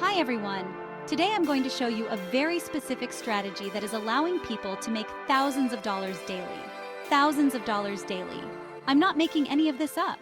Hi everyone! Today I'm going to show you a very specific strategy that is allowing people to make thousands of dollars daily. Thousands of dollars daily. I'm not making any of this up.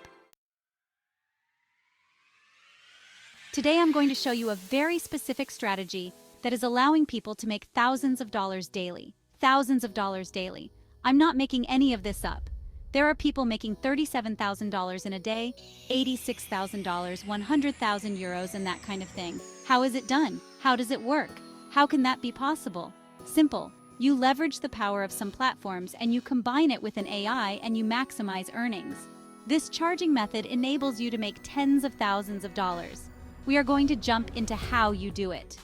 Today I'm going to show you a very specific strategy that is allowing people to make thousands of dollars daily. Thousands of dollars daily. I'm not making any of this up. There are people making $37,000 in a day, $86,000, 100,000 euros, and that kind of thing. How is it done? How does it work? How can that be possible? Simple. You leverage the power of some platforms and you combine it with an AI and you maximize earnings. This charging method enables you to make tens of thousands of dollars. We are going to jump into how you do it.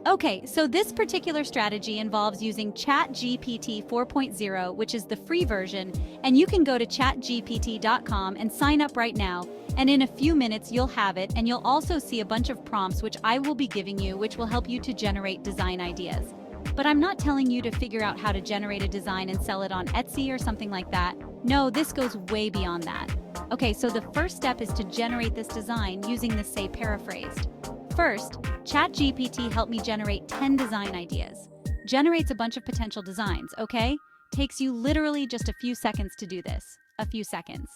Okay, so this particular strategy involves using ChatGPT 4.0, which is the free version, and you can go to chatgpt.com and sign up right now, and in a few minutes you'll have it, and you'll also see a bunch of prompts which I will be giving you, which will help you to generate design ideas. But I'm not telling you to figure out how to generate a design and sell it on Etsy or something like that. No, this goes way beyond that. Okay, so the first step is to generate this design using the Say Paraphrased. First, ChatGPT helped me generate 10 design ideas. Generates a bunch of potential designs, okay? Takes you literally just a few seconds to do this. A few seconds.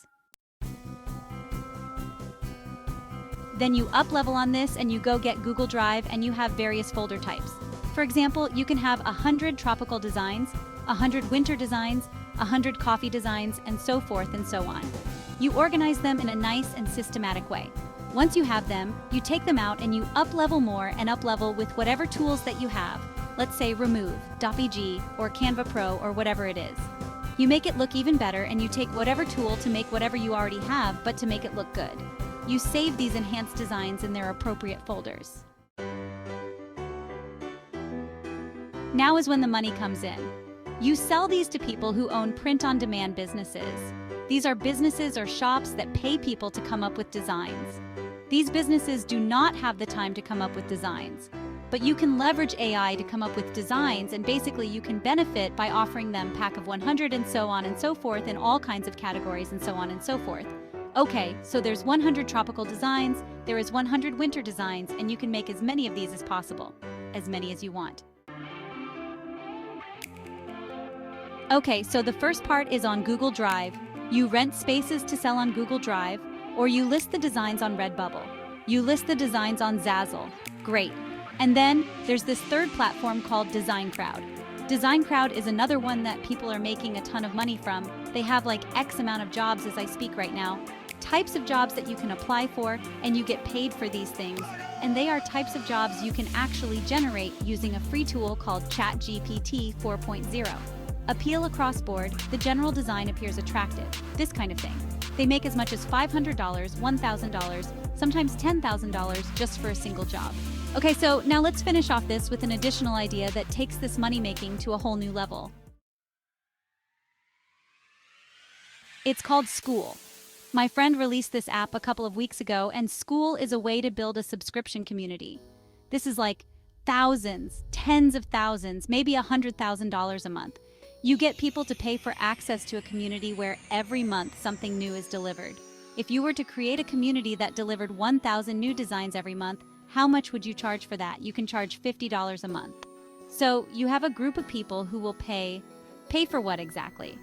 Then you up-level on this and you go get Google Drive and you have various folder types. For example, you can have 100 tropical designs, 100 winter designs, 100 coffee designs, and so forth and so on. You organize them in a nice and systematic way. Once you have them, you take them out and you up-level more and up-level with whatever tools that you have. Let's say Remove, .bg, or Canva Pro, or whatever it is. You make it look even better and you take whatever tool to make whatever you already have, but to make it look good. You save these enhanced designs in their appropriate folders. Now is when the money comes in. You sell these to people who own print-on-demand businesses. These are businesses or shops that pay people to come up with designs. These businesses do not have the time to come up with designs, but you can leverage AI to come up with designs, and basically you can benefit by offering them a pack of 100 and so on and so forth in all kinds of categories and so on and so forth. Okay, so there's 100 tropical designs, there is 100 winter designs, and you can make as many of these as possible, as many as you want. Okay, so the first part is on Google Drive. You rent spaces to sell on Google Drive, or you list the designs on Redbubble. You list the designs on Zazzle. Great. And then there's this third platform called Design Crowd. Design Crowd is another one that people are making a ton of money from. They have like X amount of jobs as I speak right now. Types of jobs that you can apply for, and you get paid for these things. And they are types of jobs you can actually generate using a free tool called ChatGPT 4.0. Appeal across board, the general design appears attractive, this kind of thing. They make as much as $500, $1,000, sometimes $10,000 just for a single job. Okay, so now let's finish off this with an additional idea that takes this money-making to a whole new level. It's called School. My friend released this app a couple of weeks ago, and School is a way to build a subscription community. This is like thousands, tens of thousands, maybe $100,000 a month. You get people to pay for access to a community where every month something new is delivered. If you were to create a community that delivered 1,000 new designs every month, how much would you charge for that? You can charge $50 a month. So you have a group of people who will pay for what exactly?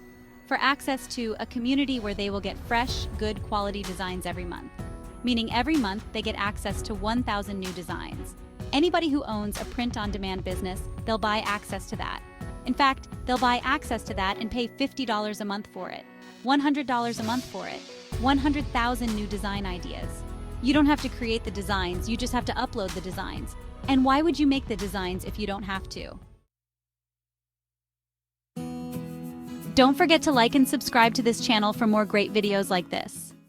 For access to a community where they will get fresh, good quality designs every month. Meaning every month they get access to 1,000 new designs. Anybody who owns a print-on-demand business, they'll buy access to that. In fact, they'll buy access to that and pay $50 a month for it, $100 a month for it, 100,000 new design ideas. You don't have to create the designs, you just have to upload the designs. And why would you make the designs if you don't have to? Don't forget to like and subscribe to this channel for more great videos like this.